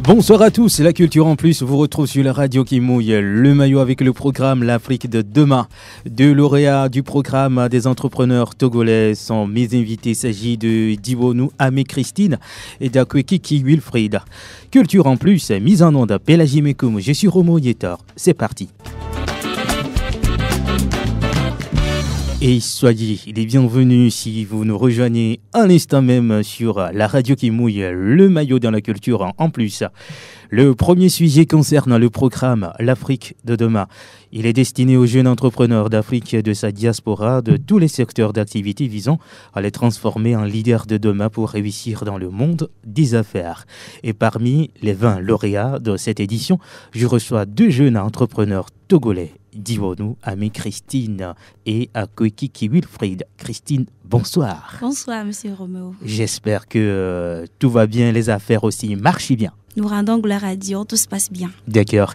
Bonsoir à tous, la culture en plus vous retrouve sur la radio qui mouille le maillot avec le programme L'Afrique de demain. Deux lauréats du programme des entrepreneurs togolais sont mes invités. Il s'agit de Diwonou Amé Christine et d'Akwekiki Wilfried. Culture en plus, mise en onde Pélagie Mekoum. Je suis Romo Yetor. C'est parti. Et soyez les bienvenus si vous nous rejoignez à l'instant même sur la radio qui mouille le maillot dans la culture en plus. Le premier sujet concerne le programme L'Afrique de demain. Il est destiné aux jeunes entrepreneurs d'Afrique et de sa diaspora de tous les secteurs d'activité visant à les transformer en leaders de demain pour réussir dans le monde des affaires. Et parmi les 20 lauréats de cette édition, je reçois deux jeunes entrepreneurs togolais. Diwonou Amé Christine et Akwekiki Wilfried. Christine, bonsoir. Bonsoir, monsieur Roméo. J'espère que tout va bien, les affaires aussi marchent bien. Nous rendons gloire à Dieu, tout se passe bien. D'accord.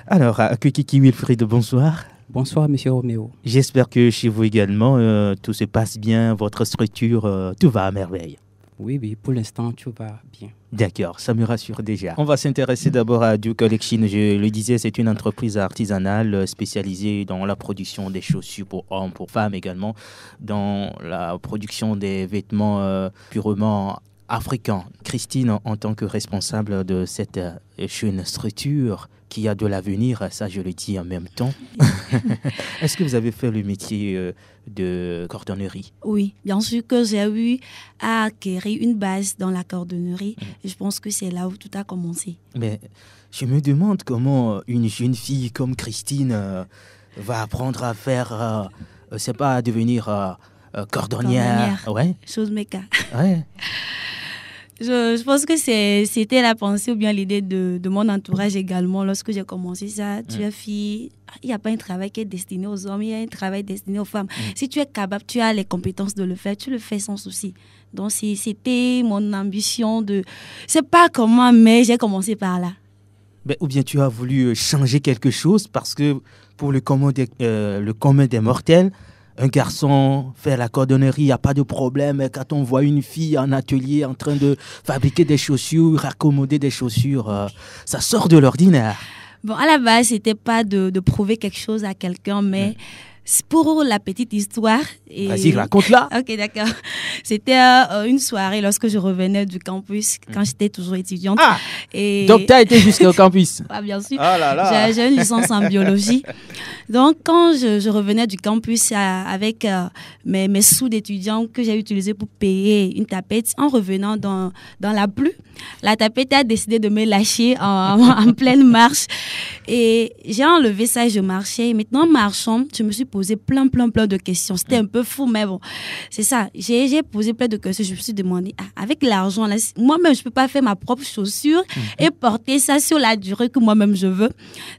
Alors, Akwekiki Wilfried, bonsoir. Bonsoir, monsieur Roméo. J'espère que chez vous également, tout se passe bien, votre structure, tout va à merveille. Oui, pour l'instant, tout va bien. D'accord, ça me rassure déjà. On va s'intéresser d'abord à Duke Collection. Je le disais, c'est une entreprise artisanale spécialisée dans la production des chaussures pour hommes, pour femmes également, dans la production des vêtements purement africains. Christine, en tant que responsable de cette jeune structure qui a de l'avenir, ça je le dis en même temps. Est-ce que vous avez fait le métier de cordonnerie? Oui, bien sûr que j'ai eu à acquérir une base dans la cordonnerie. Et je pense que c'est là où tout a commencé. Mais je me demande comment une jeune fille comme Christine va apprendre à faire, c'est pas à devenir cordonnière. Ouais. Chose méca. Ouais. Je pense que c'était la pensée ou bien l'idée de mon entourage également. Lorsque j'ai commencé ça, tu es fille, il n'y a pas un travail qui est destiné aux hommes, il y a un travail destiné aux femmes. Si tu es capable, tu as les compétences de le faire, tu le fais sans souci. Donc c'était mon ambition de... Je ne sais pas comment, mais j'ai commencé par là. Ben, ou bien tu as voulu changer quelque chose parce que pour le commun des mortels, un garçon fait la cordonnerie, il n'y a pas de problème. Quand on voit une fille en atelier en train de fabriquer des chaussures, raccommoder des chaussures, ça sort de l'ordinaire. Bon, à la base, ce n'était pas de prouver quelque chose à quelqu'un, mais pour la petite histoire... Vas-y, raconte-la. Ok, d'accord. C'était une soirée lorsque je revenais du campus, quand j'étais toujours étudiante. Ah, et... donc tu as été jusqu'au campus. Ah, bien sûr. Ah là là. J'ai une licence en biologie. Donc, quand je revenais du campus avec mes sous d'étudiants que j'ai utilisés pour payer une tapette, en revenant dans la pluie, la tapette a décidé de me lâcher en pleine marche. Et j'ai enlevé ça et je marchais. Et maintenant, en marchant, je me suis posé plein de questions. C'était un peu fou, mais bon, c'est ça. J'ai posé plein de questions. Je me suis demandé, avec l'argent, là, moi-même, je ne peux pas faire ma propre chaussure et porter ça sur la durée que moi-même je veux.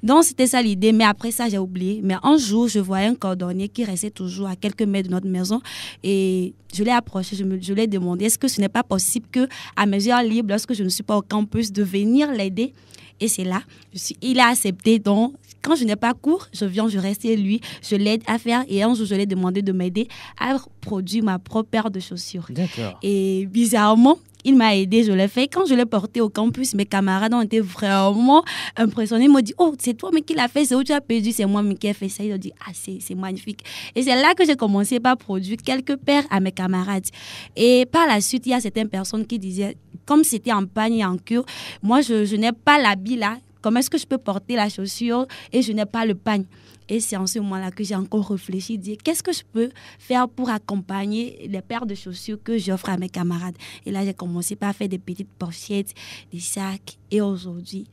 Donc, c'était ça l'idée. Mais après ça, j'ai oublié. Mais un jour, je voyais un cordonnier qui restait toujours à quelques mètres de notre maison. Et je l'ai approché. Je lui ai demandé, est-ce que ce n'est pas possible qu'à mes heures libres, lorsque je ne suis pas au campus, de venir l'aider? Et c'est là, il a accepté. Donc, quand je n'ai pas cours, je reste chez lui, je l'aide à faire. Et un jour, je lui ai demandé de m'aider à produire ma propre paire de chaussures. D'accord. Et bizarrement, il m'a aidé, je l'ai fait. Quand je l'ai porté au campus, mes camarades ont été vraiment impressionnés. Ils m'ont dit, oh, c'est toi mais qui l'a fait, c'est où tu as perdu, c'est moi mais qui ai fait ça. Ils ont dit, ah, c'est magnifique. Et c'est là que j'ai commencé par produire quelques paires à mes camarades. Et par la suite, il y a certaines personnes qui disaient, comme c'était en pagne et en queue, moi, je n'ai pas l'habit là. Comment est-ce que je peux porter la chaussure et je n'ai pas le pagne? Et c'est en ce moment-là que j'ai encore réfléchi, dit qu'est-ce que je peux faire pour accompagner les paires de chaussures que j'offre à mes camarades. Et là, j'ai commencé par faire des petites pochettes, des sacs. Et aujourd'hui,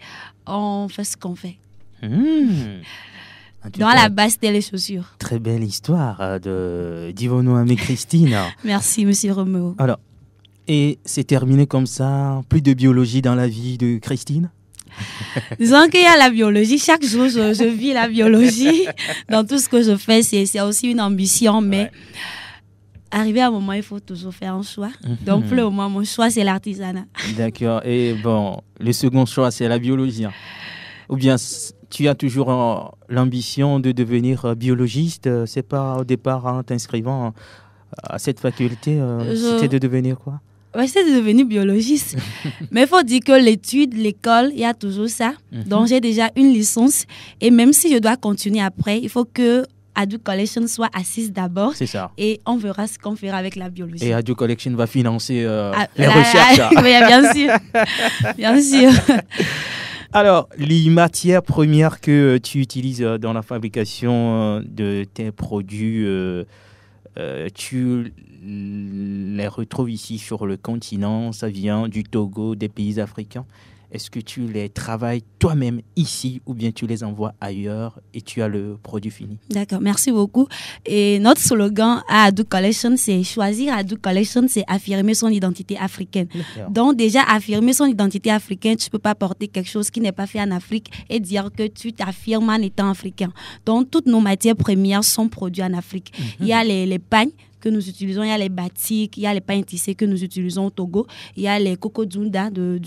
on fait ce qu'on fait. Dans la base, c'était les chaussures. Très belle histoire de Diwonou Amé Christine. Merci, monsieur Roméo. Alors, et c'est terminé comme ça, plus de biologie dans la vie de Christine? Disons qu'il y a la biologie. Chaque jour, je vis la biologie. Dans tout ce que je fais, c'est aussi une ambition. Mais arrivé à un moment, il faut toujours faire un choix. Donc, pour le moment, mon choix, c'est l'artisanat. D'accord. Et bon, le second choix, c'est la biologie. Ou bien tu as toujours l'ambition de devenir biologiste? C'est pas au départ, en t'inscrivant à cette faculté, c'était de devenir quoi? Ouais, c'est de devenir biologiste. Mais il faut dire que l'étude, l'école, il y a toujours ça. Donc, j'ai déjà une licence. Et même si je dois continuer après, il faut que Adu Collection soit assise d'abord. C'est ça. Et on verra ce qu'on fera avec la biologie. Et Adu Collection va financer les recherches. Oui, bien sûr. Bien sûr. Alors, les matières premières que tu utilises dans la fabrication de tes produits, tu les retrouves ici sur le continent, ça vient du Togo, des pays africains. Est-ce que tu les travailles toi-même ici ou bien tu les envoies ailleurs et tu as le produit fini? D'accord, merci beaucoup. Et notre slogan à Adu Collection, c'est choisir Adu Collection, c'est affirmer son identité africaine. Donc déjà, affirmer son identité africaine, tu ne peux pas porter quelque chose qui n'est pas fait en Afrique et dire que tu t'affirmes en étant africain. Donc toutes nos matières premières sont produites en Afrique. Il y a les pagnes que nous utilisons, il y a les batiks, il y a les pains tissés que nous utilisons au Togo, il y a les kokodunda de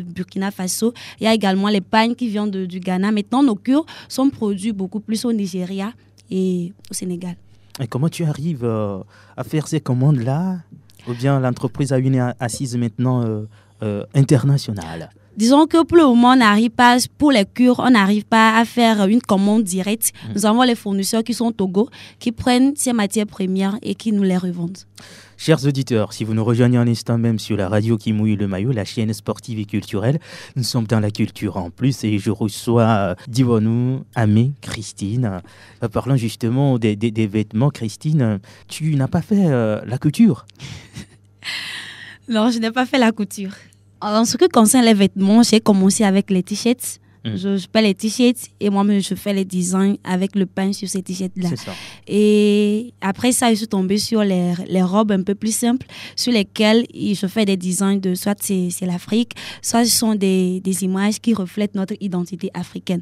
Burkina Faso, il y a également les pagnes qui viennent du Ghana. Maintenant, nos cures sont produits beaucoup plus au Nigeria et au Sénégal. Et comment tu arrives à faire ces commandes-là? Ou bien l'entreprise a une assise maintenant internationale? Disons que pour le moment, on n'arrive pas, pour les cures, on n'arrive pas à faire une commande directe. Nous avons les fournisseurs qui sont au Togo, qui prennent ces matières premières et qui nous les revendent. Chers auditeurs, si vous nous rejoignez en instant même sur la radio qui mouille le maillot, la chaîne sportive et culturelle, nous sommes dans la culture en plus et je reçois Divonou, Amé, Christine. Parlons justement des vêtements. Christine, tu n'as pas fait la couture? Non, je n'ai pas fait la couture. En ce qui concerne les vêtements, j'ai commencé avec les t-shirts. Je fais les t-shirts et moi-même je fais les designs avec le pain sur ces t-shirts-là. Et après ça, je suis tombée sur les robes un peu plus simples sur lesquelles je fais des designs de soit c'est l'Afrique, soit ce sont des images qui reflètent notre identité africaine.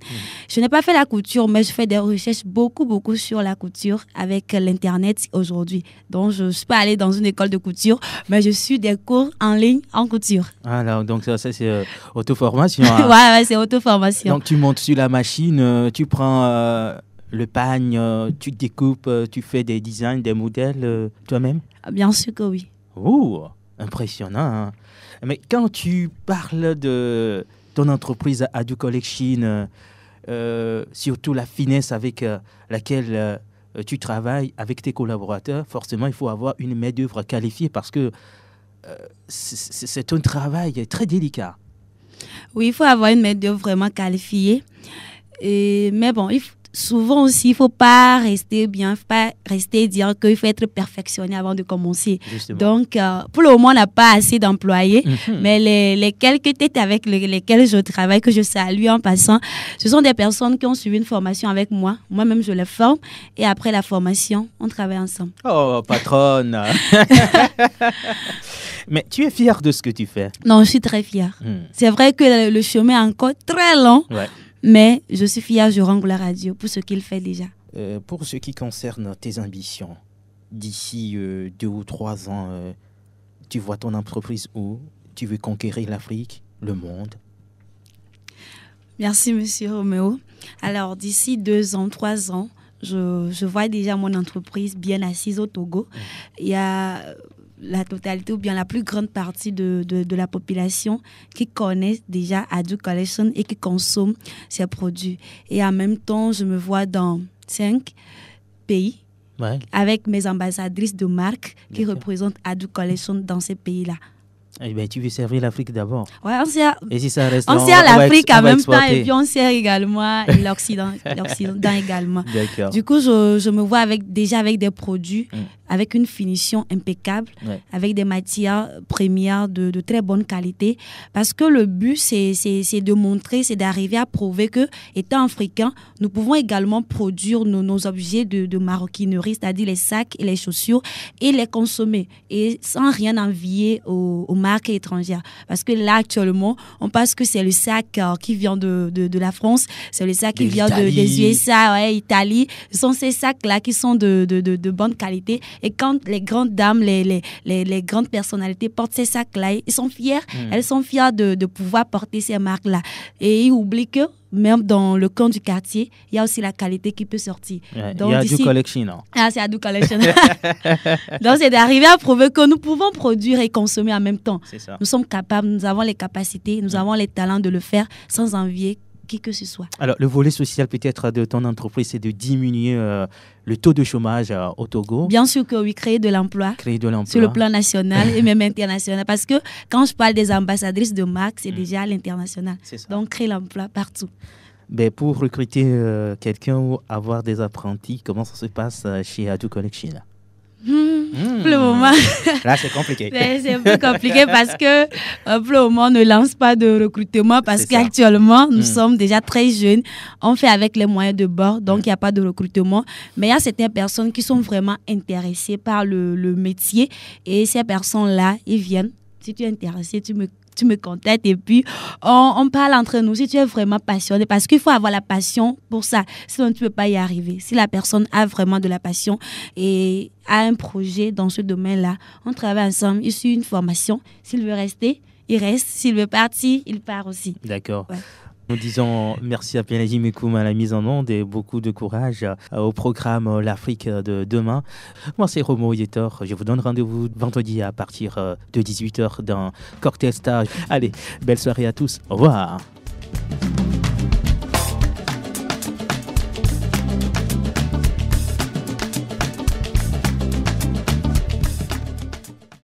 Je n'ai pas fait la couture, mais je fais des recherches beaucoup sur la couture avec l'Internet aujourd'hui. Donc, je ne suis pas allée dans une école de couture, mais je suis des cours en ligne en couture. Alors, donc ça c'est auto-formation. Hein. Ouais, c'est auto-formation. Donc, tu montes sur la machine, tu prends le pagne, tu découpes, tu fais des designs, des modèles toi-même? Bien sûr que oui. Oh, impressionnant. Hein? Mais quand tu parles de ton entreprise Adu Collection, surtout la finesse avec laquelle tu travailles avec tes collaborateurs, forcément, il faut avoir une main-d'œuvre qualifiée parce que c'est un travail très délicat. Oui, il faut avoir une main-d'œuvre vraiment qualifiée. Mais bon, souvent aussi, il ne faut pas rester et dire qu'il faut être perfectionné avant de commencer. Justement. Donc, pour le moment, on n'a pas assez d'employés, mais les quelques têtes avec lesquelles je travaille, que je salue en passant, ce sont des personnes qui ont suivi une formation avec moi. Moi-même, je les forme et après la formation, on travaille ensemble. Oh, patronne. Mais tu es fière de ce que tu fais? Non, je suis très fière. C'est vrai que le chemin est encore très long, mais je suis fière, je rends gloire à Dieu pour ce qu'il fait déjà. Pour ce qui concerne tes ambitions, d'ici 2 ou 3 ans, tu vois ton entreprise où? Tu veux conquérir l'Afrique, le monde? Merci, monsieur Roméo. Alors, d'ici 2 ans, 3 ans, je vois déjà mon entreprise bien assise au Togo. Il y a la totalité ou bien la plus grande partie de la population qui connaît déjà Adu Collection et qui consomme ses produits. Et en même temps, je me vois dans 5 pays avec mes ambassadrices de marque qui représentent Adu Collection dans ces pays-là. Eh bien, tu veux servir l'Afrique d'abord. Oui, on sert l'Afrique en même temps et puis on sert également l'Occident également. D'accord. Du coup, je me vois déjà avec des produits, avec une finition impeccable, avec des matières premières de très bonne qualité. Parce que le but, c'est de montrer, c'est d'arriver à prouver que, étant africains, nous pouvons également produire nos objets de maroquinerie, c'est-à-dire les sacs et les chaussures, et les consommer. Et sans rien envier aux marques étrangères. Parce que là, actuellement, on pense que c'est le sac qui vient de la France, c'est le sac qui vient des USA, Italie. Ce sont ces sacs-là qui sont de bonne qualité. Et quand les grandes dames, les grandes personnalités portent ces sacs-là, ils sont fiers. Elles sont fières de pouvoir porter ces marques-là. Et ils oublient que même dans le camp du quartier, il y a aussi la qualité qui peut sortir. Donc, il y a du collection. Ah, c'est Adu Collection. Donc, c'est d'arriver à prouver que nous pouvons produire et consommer en même temps. C'est ça. Nous sommes capables, nous avons les capacités, nous avons les talents de le faire sans envier qui que ce soit. Alors, le volet social peut-être de ton entreprise, c'est de diminuer le taux de chômage au Togo. Bien sûr que oui, créer de l'emploi. Créer de l'emploi. Sur le plan national et même international. Parce que quand je parle des ambassadrices de marque, c'est déjà à l'international. C'est ça. Donc, créer l'emploi partout. Ben, pour recruter quelqu'un ou avoir des apprentis, comment ça se passe chez Adu Collection? Pour le moment, là, c'est compliqué. c'est un peu compliqué parce que pour le moment, on ne lance pas de recrutement parce C'est ça. qu'actuellement, nous sommes déjà très jeunes. On fait avec les moyens de bord, donc il n'y a pas de recrutement. Mais il y a certaines personnes qui sont vraiment intéressées par le métier et ces personnes-là, ils viennent. Si tu es intéressé, tu me contactes et puis on parle entre nous si tu es vraiment passionné parce qu'il faut avoir la passion pour ça, sinon tu ne peux pas y arriver. Si la personne a vraiment de la passion et a un projet dans ce domaine-là, on travaille ensemble, il suit une formation. S'il veut rester, il reste. S'il veut partir, il part aussi. D'accord. Ouais. Nous disons merci à Pénégie Mekoum à la mise en onde et beaucoup de courage au programme L'Afrique de demain. Moi, c'est Romo Yetor. Je vous donne rendez-vous vendredi à partir de 18h dans Cocktail Star. Allez, belle soirée à tous. Au revoir.